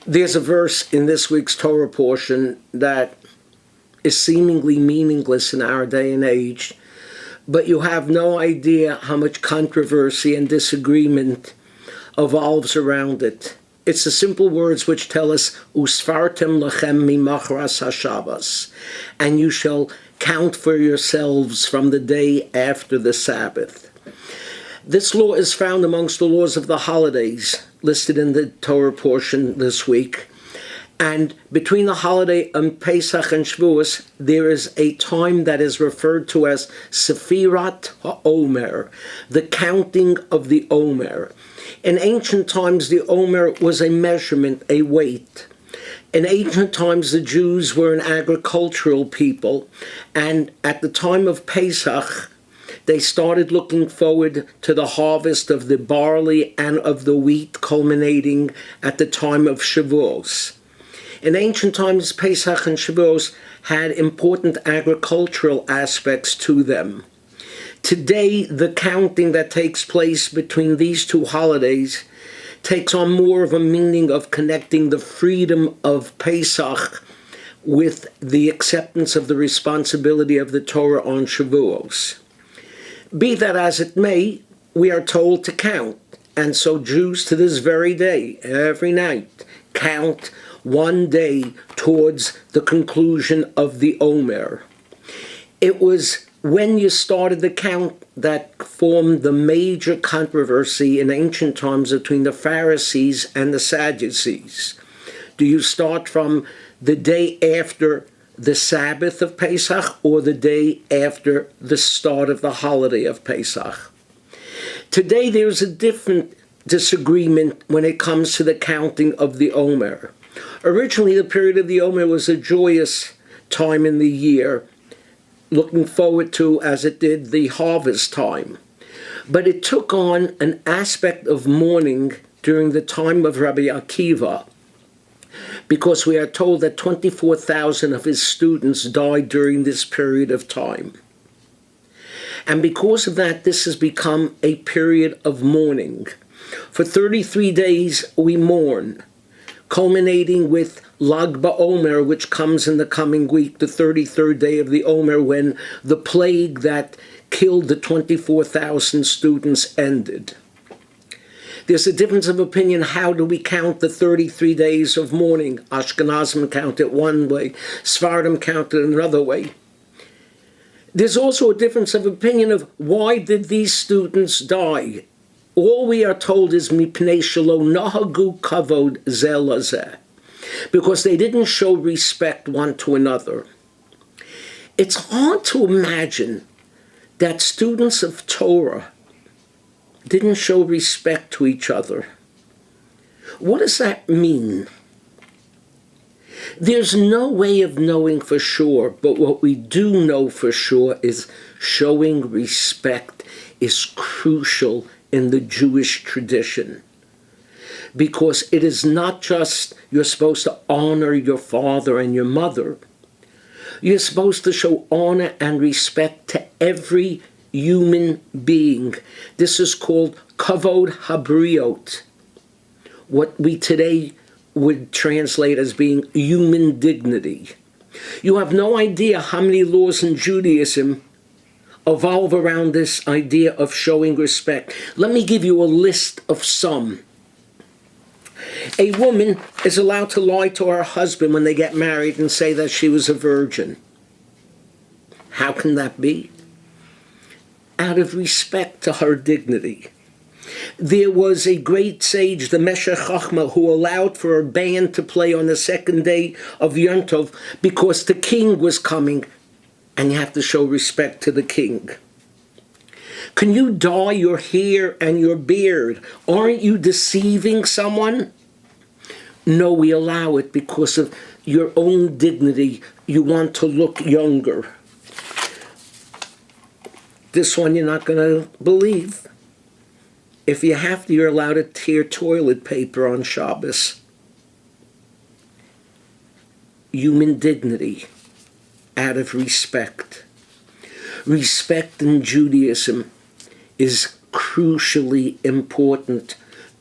There's a verse in this week's Torah portion that is seemingly meaningless in our day and age, but you have no idea how much controversy and disagreement evolves around it. It's the simple words which tell us, Usfartem lechem mimachras hashabbos, and you shall count for yourselves from the day after the Sabbath. This law is found amongst the laws of the holidays listed in the Torah portion this week. And between the holiday and Pesach and Shavuos, there is a time that is referred to as Sefirat HaOmer, the counting of the Omer. In ancient times, the Omer was a measurement, a weight. In ancient times, the Jews were an agricultural people, and at the time of Pesach, they started looking forward to the harvest of the barley and of the wheat, culminating at the time of Shavuos. In ancient times, Pesach and Shavuos had important agricultural aspects to them. Today, the counting that takes place between these two holidays takes on more of a meaning of connecting the freedom of Pesach with the acceptance of the responsibility of the Torah on Shavuos. Be that as it may, we are told to count, and so Jews to this very day, every night, count one day towards the conclusion of the Omer. It was when you started the count that formed the major controversy in ancient times between the Pharisees and the Sadducees. Do you start from the day after the Sabbath of Pesach or the day after the start of the holiday of Pesach? Today there's a different disagreement when it comes to the counting of the Omer. Originally, the period of the Omer was a joyous time in the year, looking forward to, as it did, the harvest time. But it took on an aspect of mourning during the time of Rabbi Akiva, because we are told that 24,000 of his students died during this period of time. And because of that, this has become a period of mourning. For 33 days, we mourn, culminating with Lag BaOmer, which comes in the coming week, the 33rd day of the Omer, when the plague that killed the 24,000 students ended. There's a difference of opinion. How do we count the 33 days of mourning? Ashkenazim count it one way, Sephardim count it another way. There's also a difference of opinion of why did these students die? All we are told is mipnei shelo nahagu kavod zeh lazeh, because they didn't show respect one to another. It's hard to imagine that students of Torah didn't show respect to each other. What does that mean? There's no way of knowing for sure, but what we do know for sure is showing respect is crucial in the Jewish tradition. Because it is not just you're supposed to honor your father and your mother. You're supposed to show honor and respect to every human being. This is called kavod habriot, what we today would translate as being human dignity. You have no idea how many laws in Judaism evolve around this idea of showing respect. Let me give you a list of some. A woman is allowed to lie to her husband when they get married and say that she was a virgin. How can that be? Out of respect to her dignity. There was a great sage, the Meshech Chochmah, who allowed for a band to play on the second day of Yom Tov because the king was coming, and you have to show respect to the king. Can you dye your hair and your beard? Aren't you deceiving someone? No, we allow it because of your own dignity. You want to look younger. This one you're not going to believe. If you have to, you're allowed to tear toilet paper on Shabbos. Human dignity, out of respect. Respect in Judaism is crucially important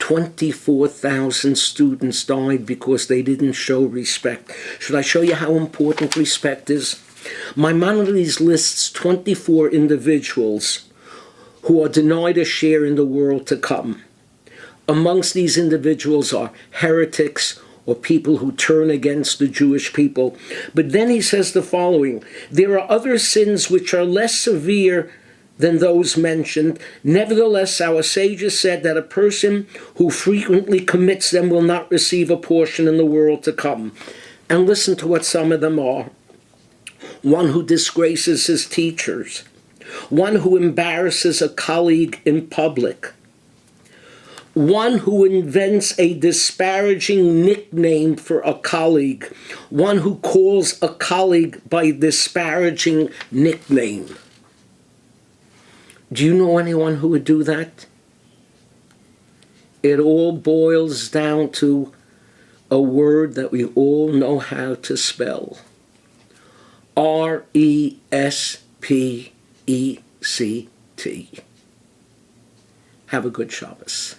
24,000 students died because they didn't show respect. Should I show you how important respect is? Maimonides lists 24 individuals who are denied a share in the world to come. Amongst these individuals are heretics, or people who turn against the Jewish people. But then he says the following: there are other sins which are less severe than those mentioned. Nevertheless, our sages said that a person who frequently commits them will not receive a portion in the world to come. And listen to what some of them are. One who disgraces his teachers. One who embarrasses a colleague in public. One who invents a disparaging nickname for a colleague. One who calls a colleague by a disparaging nickname. Do you know anyone who would do that? It all boils down to a word that we all know how to spell. R-E-S-P-E-C-T. Have a good Shabbos.